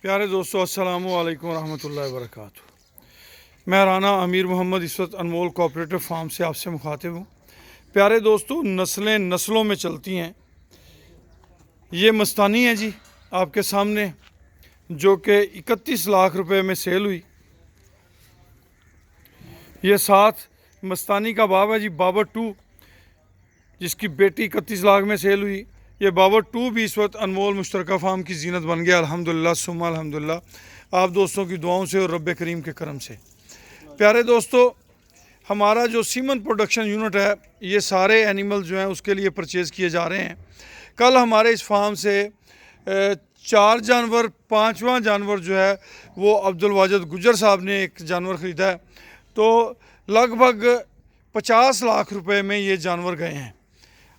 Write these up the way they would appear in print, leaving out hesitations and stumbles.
प्यारे दोस्तों, अस्सलाम वालेकुम रहमतुल्लाहि व बरकातुहू। मैं राना अमीर मोहम्मद इस वक्त अनमोल कोऑपरेटिव फार्म से आपसे मुखातिब हूँ। प्यारे दोस्तों, नस्लें नस्लों में चलती हैं। ये मस्तानी है जी आपके सामने, जो कि 31 लाख रुपए में सेल हुई। ये साथ मस्तानी का बाब है जी, बाबर 2, जिसकी बेटी 31 लाख में सेल हुई। ये बाबर 2 भी इस वक्त अनमोल मुश्तरका फार्म की जीनत बन गया। अल्हम्दुलिल्लाह सुम्मा अल्हम्दुलिल्लाह, आप दोस्तों की दुआओं से और रब्बे करीम के करम से। प्यारे दोस्तों, हमारा जो सीमन प्रोडक्शन यूनिट है, ये सारे एनिमल जो हैं उसके लिए परचेज़ किए जा रहे हैं। कल हमारे इस फार्म से 4 जानवर, 5वां जानवर जो है वो अब्दुल वाजिद गुजर साहब ने एक जानवर ख़रीदा है। तो लगभग 50 लाख रुपए में ये जानवर गए हैं।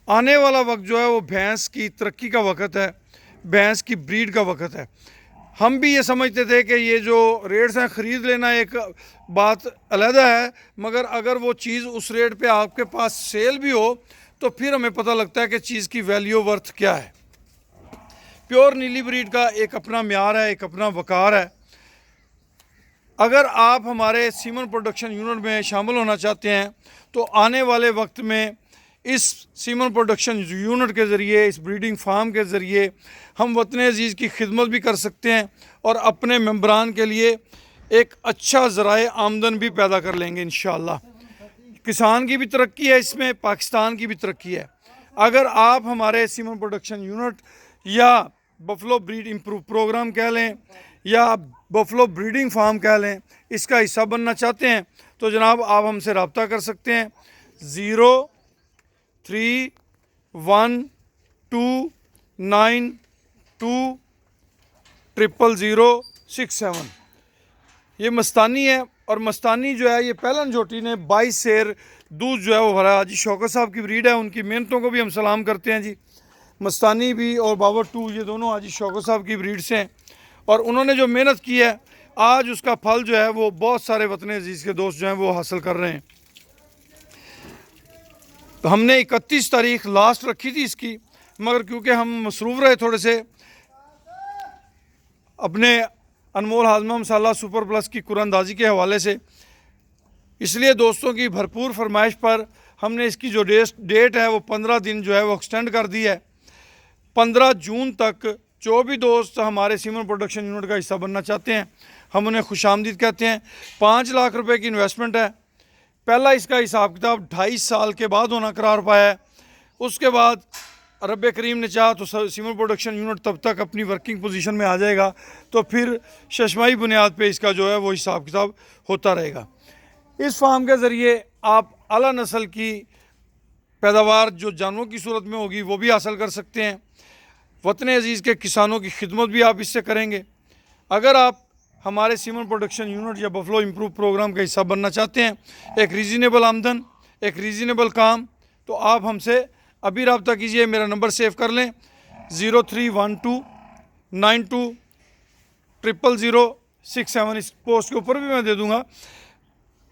आने वाला वक्त जो है वो भैंस की तरक्की का वक्त है, भैंस की ब्रीड का वक्त है। हम भी ये समझते थे कि ये जो रेट्स हैं, ख़रीद लेना एक बात अलहदा है, मगर अगर वो चीज़ उस रेट पे आपके पास सेल भी हो तो फिर हमें पता लगता है कि चीज़ की वैल्यू वर्थ क्या है। प्योर नीली ब्रीड का एक अपना म्यार है, एक अपना वकार है। अगर आप हमारे सीमन प्रोडक्शन यूनिट में शामिल होना चाहते हैं तो आने वाले वक्त में इस सीमन प्रोडक्शन यूनिट के ज़रिए, इस ब्रीडिंग फार्म के ज़रिए हम वतन अज़ीज़ की खिदमत भी कर सकते हैं और अपने मेंबरान के लिए एक अच्छा ज़राए आमदन भी पैदा कर लेंगे इंशाअल्लाह। किसान की भी तरक्की है इसमें, पाकिस्तान की भी तरक्की है। अगर आप हमारे सीमन प्रोडक्शन यूनिट या बफलो ब्रीड इम्प्रूव प्रोग्राम कह लें या बफलो ब्रीडिंग फार्म कह लें, इसका हिस्सा बनना चाहते हैं तो जनाब आप हमसे रब्ता कर सकते हैं। 0312920067। ये मस्तानी है और मस्तानी जो है ये पहलन झोटी ने 22 शेर दूध जो है वो भरा। हाजी शौकत साहब की ब्रीड है, उनकी मेहनतों को भी हम सलाम करते हैं जी। मस्तानी भी और बाबर 2 ये दोनों हाजी शौकत साहब की ब्रीड से हैं और उन्होंने जो मेहनत की है आज उसका फल जो है वो बहुत सारे वतन अजीज़ के दोस्त जो हैं वो हासिल कर रहे हैं। तो हमने 31 तारीख लास्ट रखी थी इसकी, मगर क्योंकि हम मसरूफ़ रहे थोड़े से अपने अनमोल हाज़मा मसाला सुपर प्लस की कुरानंदाजी के हवाले से, इसलिए दोस्तों की भरपूर फरमाइश पर हमने इसकी जो डेट है वो 15 दिन जो है वो एक्सटेंड कर दी है। 15 जून तक जो भी दोस्त हमारे सीमन प्रोडक्शन यूनिट का हिस्सा बनना चाहते हैं हम उन्हें खुशामदीद कहते हैं। 5 लाख रुपए की इन्वेस्टमेंट है। पहला इसका हिसाब किताब 2.5 साल के बाद होना करार पाया है। उसके बाद रब्बे करीम ने चाहा तो सीमन प्रोडक्शन यूनिट तब तक अपनी वर्किंग पोजीशन में आ जाएगा, तो फिर शशमाई बुनियाद पे इसका जो है वो हिसाब किताब होता रहेगा। इस फार्म के ज़रिए आप आला नस्ल की पैदावार जो जानवरों की सूरत में होगी वो भी हासिल कर सकते हैं। वतन अज़ीज़ के किसानों की खिदमत भी आप इससे करेंगे। अगर आप हमारे सीमन प्रोडक्शन यूनिट या बफलो इम्प्रूव प्रोग्राम का हिस्सा बनना चाहते हैं, एक रीज़नेबल आमदन, एक रीज़नेबल काम, तो आप हमसे अभी रब्ता कीजिए। मेरा नंबर सेव कर लें 031292000067। इस पोस्ट के ऊपर भी मैं दे दूँगा।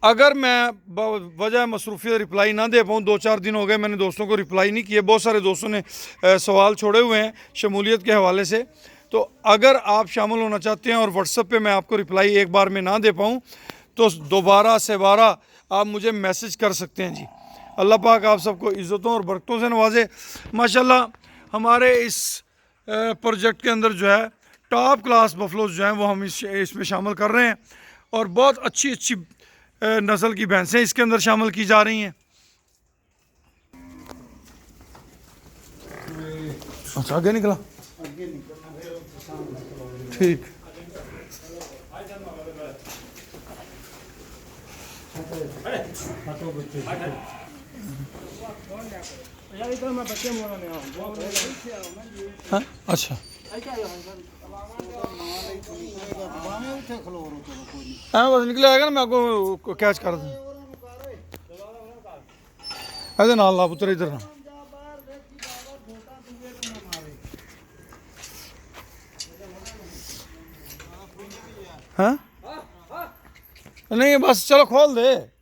अगर मैं वजह मसरूफियत रिप्लाई ना दे पाऊँ, 2-4 दिन हो गए मैंने दोस्तों को रिप्लाई नहीं किए, बहुत सारे दोस्तों ने सवाल छोड़े हुए हैं शमूलियत के हवाले से, तो अगर आप शामिल होना चाहते हैं और व्हाट्सएप पे मैं आपको रिप्लाई एक बार में ना दे पाऊँ तो दोबारा से बारह आप मुझे मैसेज कर सकते हैं जी। अल्लाह पाक आप सबको इज़्ज़तों और बरकतों से नवाजे। माशाल्लाह हमारे इस प्रोजेक्ट के अंदर जो है टॉप क्लास बफलोज जो हैं वो हम इसमें शामिल कर रहे हैं और बहुत अच्छी अच्छी नस्ल की भैंसें इसके अंदर शामिल की जा रही हैं। अच्छा, आगे निकला, ठीक। हाँ अच्छा, हाँ बस निकले आएगा ना, मैं आपको कैच कर दूँ। ऐसे नाल ला पुत्र, इधर ना। हाँ नहीं बस चलो खोल दे।